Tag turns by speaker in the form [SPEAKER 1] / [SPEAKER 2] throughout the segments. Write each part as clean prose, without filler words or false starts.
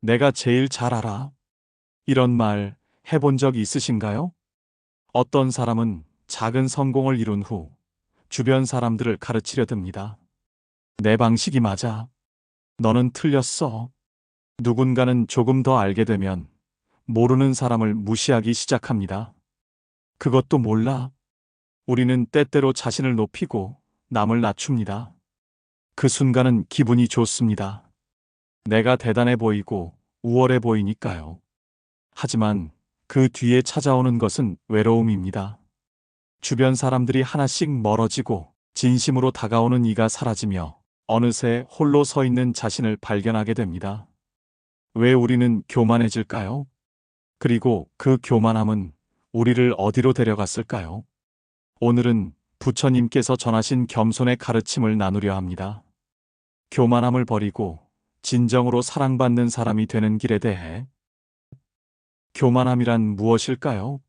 [SPEAKER 1] 내가 제일 잘 알아. 이런 말 해본 적 있으신가요? 어떤 사람은 작은 성공을 이룬 후 주변 사람들을 가르치려 듭니다. 내 방식이 맞아. 너는 틀렸어. 누군가는 조금 더 알게 되면 모르는 사람을 무시하기 시작합니다. 그것도 몰라. 우리는 때때로 자신을 높이고 남을 낮춥니다. 그 순간은 기분이 좋습니다. 내가 대단해 보이고 우월해 보이니까요. 하지만 그 뒤에 찾아오는 것은 외로움입니다. 주변 사람들이 하나씩 멀어지고 진심으로 다가오는 이가 사라지며 어느새 홀로 서 있는 자신을 발견하게 됩니다. 왜 우리는 교만해질까요? 그리고 그 교만함은 우리를 어디로 데려갔을까요? 오늘은 부처님께서 전하신 겸손의 가르침을 나누려 합니다. 교만함을 버리고 진정으로 사랑받는 사람이 되는 길에 대해. 교만함이란 무엇일까요?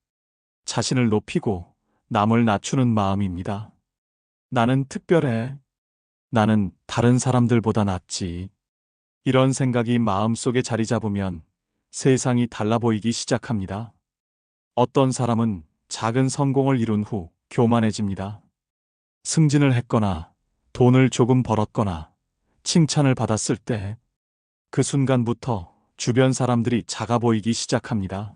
[SPEAKER 1] 자신을 높이고 남을 낮추는 마음입니다. 나는 특별해. 나는 다른 사람들보다 낫지. 이런 생각이 마음속에 자리 잡으면 세상이 달라 보이기 시작합니다. 어떤 사람은 작은 성공을 이룬 후 교만해집니다. 승진을 했거나 돈을 조금 벌었거나 칭찬을 받았을 때 그 순간부터 주변 사람들이 작아 보이기 시작합니다.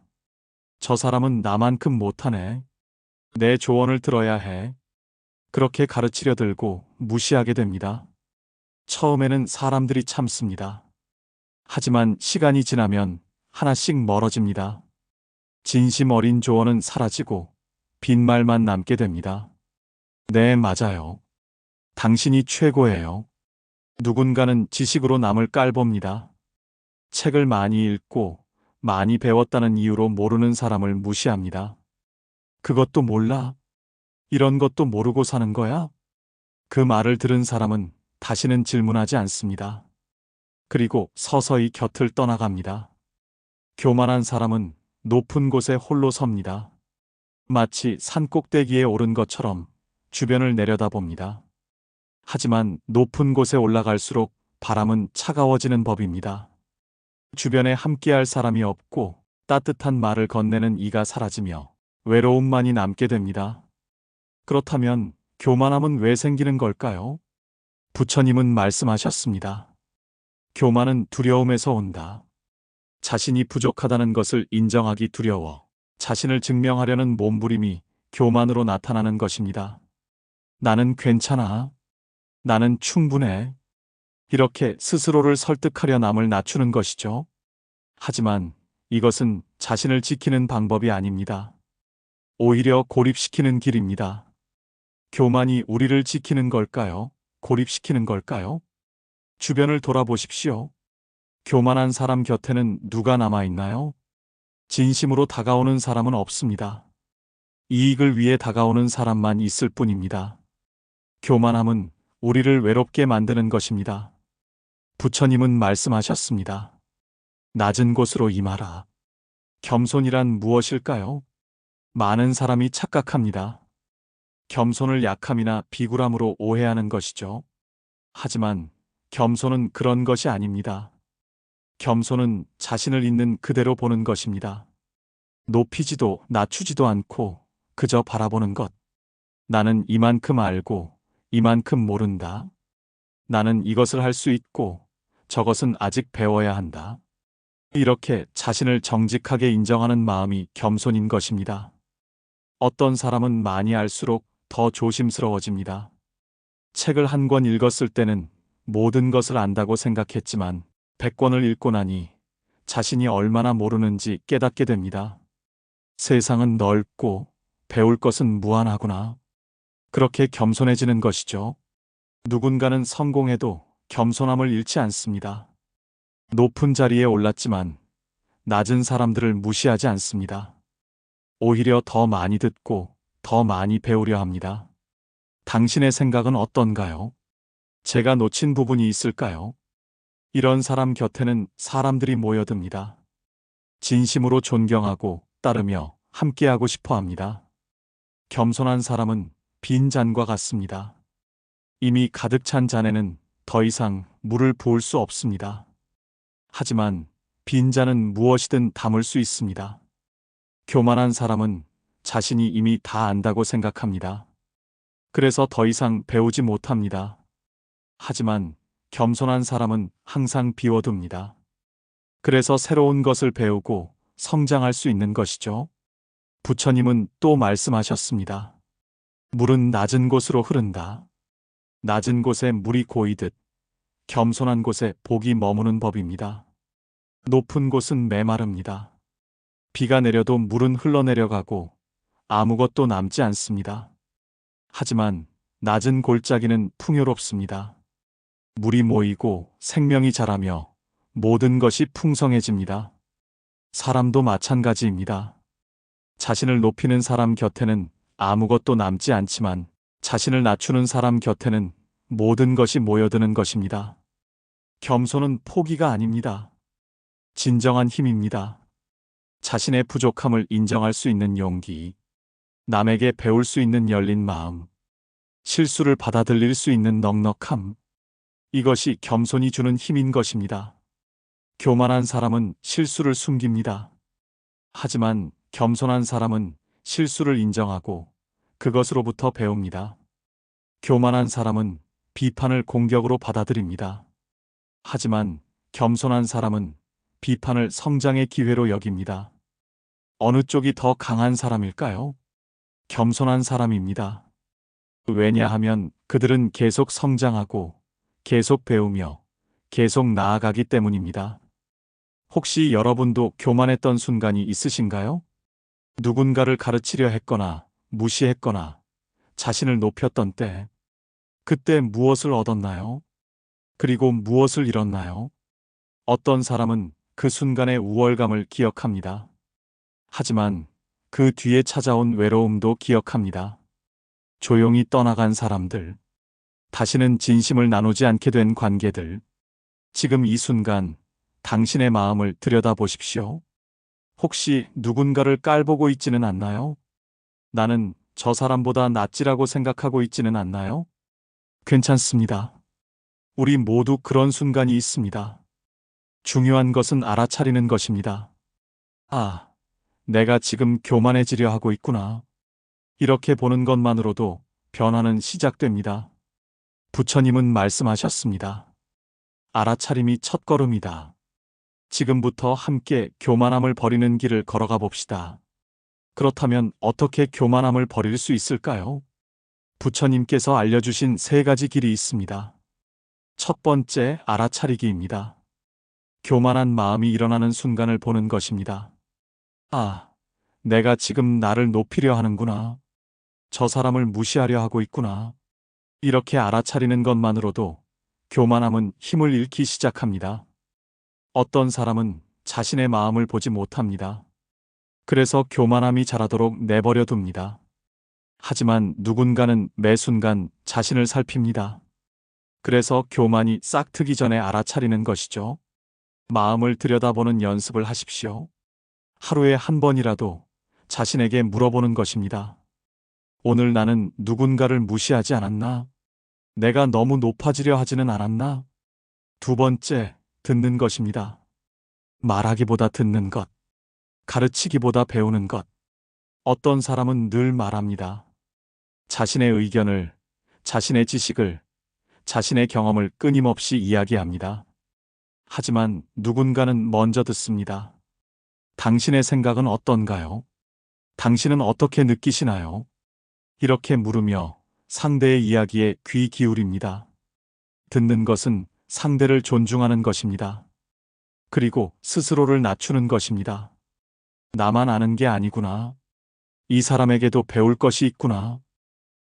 [SPEAKER 1] 저 사람은 나만큼 못하네. 내 조언을 들어야 해. 그렇게 가르치려 들고 무시하게 됩니다. 처음에는 사람들이 참습니다. 하지만 시간이 지나면 하나씩 멀어집니다. 진심 어린 조언은 사라지고 빈말만 남게 됩니다. 네, 맞아요. 당신이 최고예요. 누군가는 지식으로 남을 깔봅니다. 책을 많이 읽고 많이 배웠다는 이유로 모르는 사람을 무시합니다. 그것도 몰라? 이런 것도 모르고 사는 거야? 그 말을 들은 사람은 다시는 질문하지 않습니다. 그리고 서서히 곁을 떠나갑니다. 교만한 사람은 높은 곳에 홀로 섭니다. 마치 산 꼭대기에 오른 것처럼 주변을 내려다봅니다. 하지만 높은 곳에 올라갈수록 바람은 차가워지는 법입니다. 주변에 함께할 사람이 없고 따뜻한 말을 건네는 이가 사라지며 외로움만이 남게 됩니다. 그렇다면 교만함은 왜 생기는 걸까요? 부처님은 말씀하셨습니다. 교만은 두려움에서 온다. 자신이 부족하다는 것을 인정하기 두려워 자신을 증명하려는 몸부림이 교만으로 나타나는 것입니다. 나는 괜찮아. 나는 충분해. 이렇게 스스로를 설득하려 남을 낮추는 것이죠. 하지만 이것은 자신을 지키는 방법이 아닙니다. 오히려 고립시키는 길입니다. 교만이 우리를 지키는 걸까요? 고립시키는 걸까요? 주변을 돌아보십시오. 교만한 사람 곁에는 누가 남아있나요? 진심으로 다가오는 사람은 없습니다. 이익을 위해 다가오는 사람만 있을 뿐입니다. 교만함은 우리를 외롭게 만드는 것입니다. 부처님은 말씀하셨습니다. 낮은 곳으로 임하라. 겸손이란 무엇일까요? 많은 사람이 착각합니다. 겸손을 약함이나 비굴함으로 오해하는 것이죠. 하지만 겸손은 그런 것이 아닙니다. 겸손은 자신을 있는 그대로 보는 것입니다. 높이지도 낮추지도 않고 그저 바라보는 것. 나는 이만큼 알고 이만큼 모른다. 나는 이것을 할 수 있고 저것은 아직 배워야 한다. 이렇게 자신을 정직하게 인정하는 마음이 겸손인 것입니다. 어떤 사람은 많이 알수록 더 조심스러워집니다. 책을 한 권 읽었을 때는 모든 것을 안다고 생각했지만 100권을 읽고 나니 자신이 얼마나 모르는지 깨닫게 됩니다. 세상은 넓고 배울 것은 무한하구나. 그렇게 겸손해지는 것이죠. 누군가는 성공해도 겸손함을 잃지 않습니다. 높은 자리에 올랐지만 낮은 사람들을 무시하지 않습니다. 오히려 더 많이 듣고 더 많이 배우려 합니다. 당신의 생각은 어떤가요? 제가 놓친 부분이 있을까요? 이런 사람 곁에는 사람들이 모여듭니다. 진심으로 존경하고 따르며 함께하고 싶어 합니다. 겸손한 사람은 빈 잔과 같습니다. 이미 가득 찬 잔에는 더 이상 물을 부을 수 없습니다. 하지만 빈자는 무엇이든 담을 수 있습니다. 교만한 사람은 자신이 이미 다 안다고 생각합니다. 그래서 더 이상 배우지 못합니다. 하지만 겸손한 사람은 항상 비워둡니다. 그래서 새로운 것을 배우고 성장할 수 있는 것이죠. 부처님은 또 말씀하셨습니다. 물은 낮은 곳으로 흐른다. 낮은 곳에 물이 고이듯 겸손한 곳에 복이 머무는 법입니다. 높은 곳은 메마릅니다. 비가 내려도 물은 흘러내려가고 아무것도 남지 않습니다. 하지만 낮은 골짜기는 풍요롭습니다. 물이 모이고 생명이 자라며 모든 것이 풍성해집니다. 사람도 마찬가지입니다. 자신을 높이는 사람 곁에는 아무것도 남지 않지만 자신을 낮추는 사람 곁에는 모든 것이 모여드는 것입니다. 겸손은 포기가 아닙니다. 진정한 힘입니다. 자신의 부족함을 인정할 수 있는 용기, 남에게 배울 수 있는 열린 마음, 실수를 받아들일 수 있는 넉넉함, 이것이 겸손이 주는 힘인 것입니다. 교만한 사람은 실수를 숨깁니다. 하지만 겸손한 사람은 실수를 인정하고 그것으로부터 배웁니다. 교만한 사람은 비판을 공격으로 받아들입니다. 하지만 겸손한 사람은 비판을 성장의 기회로 여깁니다. 어느 쪽이 더 강한 사람일까요? 겸손한 사람입니다. 왜냐하면 그들은 계속 성장하고 계속 배우며 계속 나아가기 때문입니다. 혹시 여러분도 교만했던 순간이 있으신가요? 누군가를 가르치려 했거나 무시했거나 자신을 높였던 때, 그때 무엇을 얻었나요? 그리고 무엇을 잃었나요? 어떤 사람은 그 순간의 우월감을 기억합니다. 하지만 그 뒤에 찾아온 외로움도 기억합니다. 조용히 떠나간 사람들, 다시는 진심을 나누지 않게 된 관계들, 지금 이 순간 당신의 마음을 들여다보십시오. 혹시 누군가를 깔보고 있지는 않나요? 나는 저 사람보다 낫지라고 생각하고 있지는 않나요? 괜찮습니다. 우리 모두 그런 순간이 있습니다. 중요한 것은 알아차리는 것입니다. 아, 내가 지금 교만해지려 하고 있구나. 이렇게 보는 것만으로도 변화는 시작됩니다. 부처님은 말씀하셨습니다. 알아차림이 첫걸음이다. 지금부터 함께 교만함을 버리는 길을 걸어가 봅시다. 그렇다면 어떻게 교만함을 버릴 수 있을까요? 부처님께서 알려주신 3가지 길이 있습니다. 첫 번째, 알아차리기입니다. 교만한 마음이 일어나는 순간을 보는 것입니다. 아, 내가 지금 나를 높이려 하는구나. 저 사람을 무시하려 하고 있구나. 이렇게 알아차리는 것만으로도 교만함은 힘을 잃기 시작합니다. 어떤 사람은 자신의 마음을 보지 못합니다. 그래서 교만함이 자라도록 내버려 둡니다. 하지만 누군가는 매 순간 자신을 살핍니다. 그래서 교만이 싹 트기 전에 알아차리는 것이죠. 마음을 들여다보는 연습을 하십시오. 하루에 한 번이라도 자신에게 물어보는 것입니다. 오늘 나는 누군가를 무시하지 않았나? 내가 너무 높아지려 하지는 않았나? 두 번째, 듣는 것입니다. 말하기보다 듣는 것, 가르치기보다 배우는 것. 어떤 사람은 늘 말합니다. 자신의 의견을, 자신의 지식을, 자신의 경험을 끊임없이 이야기합니다. 하지만 누군가는 먼저 듣습니다. 당신의 생각은 어떤가요? 당신은 어떻게 느끼시나요? 이렇게 물으며 상대의 이야기에 귀 기울입니다. 듣는 것은 상대를 존중하는 것입니다. 그리고 스스로를 낮추는 것입니다. 나만 아는 게 아니구나. 이 사람에게도 배울 것이 있구나.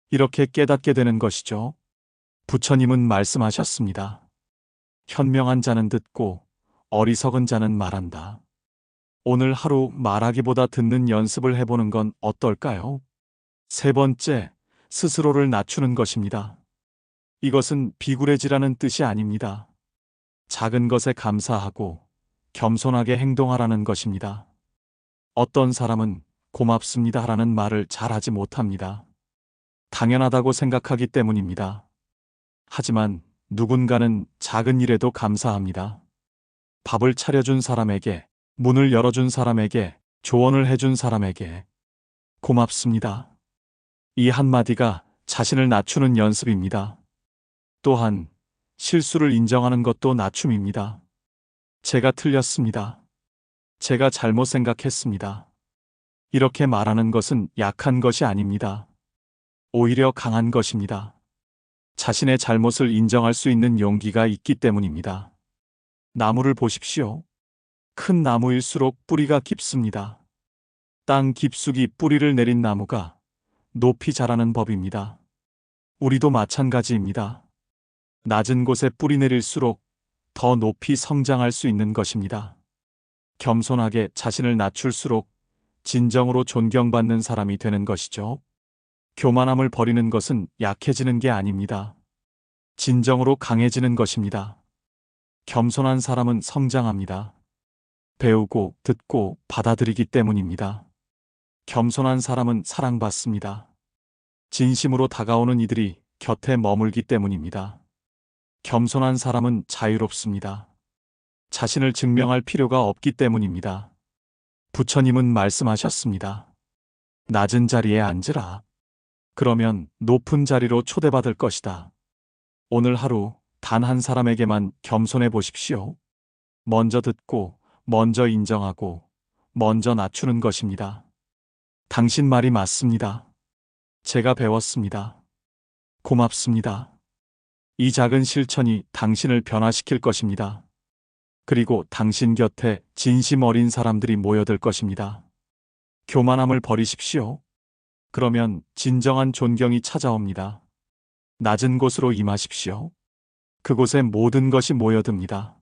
[SPEAKER 1] 이렇게 깨닫게 되는 것이죠. 부처님은 말씀하셨습니다. 현명한 자는 듣고 어리석은 자는 말한다. 오늘 하루 말하기보다 듣는 연습을 해보는 건 어떨까요? 세 번째, 스스로를 낮추는 것입니다. 이것은 비굴해지라는 뜻이 아닙니다. 작은 것에 감사하고 겸손하게 행동하라는 것입니다. 어떤 사람은 고맙습니다라는 말을 잘하지 못합니다. 당연하다고 생각하기 때문입니다. 하지만 누군가는 작은 일에도 감사합니다. 밥을 차려준 사람에게, 문을 열어준 사람에게, 조언을 해준 사람에게 고맙습니다. 이 한마디가 자신을 낮추는 연습입니다. 또한 실수를 인정하는 것도 낮춤입니다. 제가 틀렸습니다. 제가 잘못 생각했습니다. 이렇게 말하는 것은 약한 것이 아닙니다. 오히려 강한 것입니다. 자신의 잘못을 인정할 수 있는 용기가 있기 때문입니다. 나무를 보십시오. 큰 나무일수록 뿌리가 깊습니다. 땅 깊숙이 뿌리를 내린 나무가 높이 자라는 법입니다. 우리도 마찬가지입니다. 낮은 곳에 뿌리 내릴수록 더 높이 성장할 수 있는 것입니다. 겸손하게 자신을 낮출수록 진정으로 존경받는 사람이 되는 것이죠. 교만함을 버리는 것은 약해지는 게 아닙니다. 진정으로 강해지는 것입니다. 겸손한 사람은 성장합니다. 배우고 듣고 받아들이기 때문입니다. 겸손한 사람은 사랑받습니다. 진심으로 다가오는 이들이 곁에 머물기 때문입니다. 겸손한 사람은 자유롭습니다. 자신을 증명할 필요가 없기 때문입니다. 부처님은 말씀하셨습니다. 낮은 자리에 앉으라. 그러면 높은 자리로 초대받을 것이다. 오늘 하루 단 한 사람에게만 겸손해 보십시오. 먼저 듣고, 먼저 인정하고, 먼저 낮추는 것입니다. 당신 말이 맞습니다. 제가 배웠습니다. 고맙습니다. 이 작은 실천이 당신을 변화시킬 것입니다. 그리고 당신 곁에 진심 어린 사람들이 모여들 것입니다. 교만함을 버리십시오. 그러면 진정한 존경이 찾아옵니다. 낮은 곳으로 임하십시오. 그곳에 모든 것이 모여듭니다.